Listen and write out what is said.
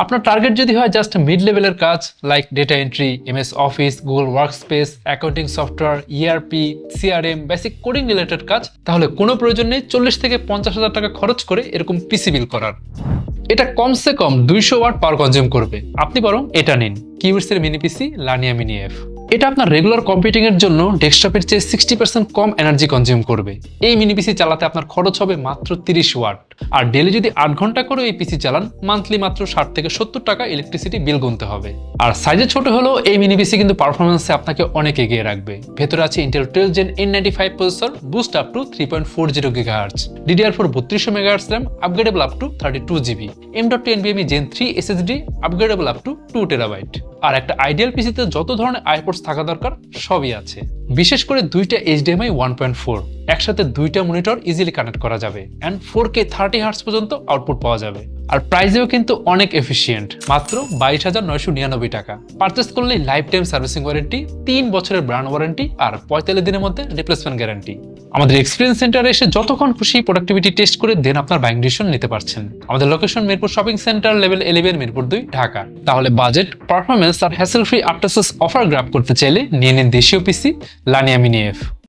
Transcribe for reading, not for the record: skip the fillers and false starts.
আপনার টার্গেট যদি হয় জাস্ট মিড লেভেলের কাজ like data entry, MS office, Google workspace, accounting software, ERP, CRM, basic coding related কাজ, তাহলে কোনো প্রয়োজন নেই 40 থেকে 50,000 টাকা খরচ করে এরকম পিসি বিল করার। এটা কমসে কম 200 ওয়াট পাওয়ার কনজিউম করবে। আপনি বরং এটা নিন, কিউবিটস এর মিনি পিসি লানিয়া মিনি এফ। এটা আপনার রেগুলার কম্পিউটিং এর জন্য ডেস্কটপের চেয়ে 60% কম এনার্জি কনজিউম করবে। এই মিনি পিসি চালাতে আপনার খরচ হবে মাত্র 30 ওয়াট। আর ডেলি যদি 8 ঘন্টা করে এই পিসি চালান, মান্থলি মাত্র 60 থেকে 70 টাকা ইলেকট্রিসিটি বিল গুনতে হবে। আর সাইজে ছোট হলেও এই মিনি পিসি কিন্তু পারফরমেন্সে আপনাকে অনেক এগিয়ে রাখবে। ভেতরে আছে Intel 12 gen N95 processor, boost up to 3.40 GHz, DDR4 3200 MHz RAM, upgradeable up to 32 GB, M.2 NVMe Gen 3 SSD, upgradeable up to 2 TB। আর একটা আইডিয়াল পিসিতে যত ধরনের আইপোর্টস থাকা দরকার সবই আছে। বিশেষ করে দুইটা HDMI 1.4, একসাথে দুইটা মনিটর ইজিলি কানেক্ট করা যাবে এন্ড 4K 30 Hz পর্যন্ত আউটপুট পাওয়া যাবে। আর প্রাইসেও কিন্তু অনেক এফিশিয়েন্ট, মাত্র 22,999 টাকা। পারচেস করলে লাইফ টাইম সার্ভিসিং ওয়ারেন্টি, 3 বছরের ব্র্যান্ড ওয়ারেন্টি আর 45 দিনের মধ্যে রিপ্লেসমেন্ট গ্যারান্টি। আমাদের এক্সপিরিয়েন্স সেন্টারে এসে যতক্ষণ খুশি প্রোডাক্টিভিটি টেস্ট করে দেন আপনার বাইং ডিসিশন নিতে পারছেন। আমাদের location Mirpur shopping center, level 11, Mirpur 2, Dhaka. তাহলে বাজেট, পারফরমেন্স আর hassle free after sales offer grab করতে চাইলে নিয়ে নিন দেশীয় পিসি লানিয়া মিনি এফ।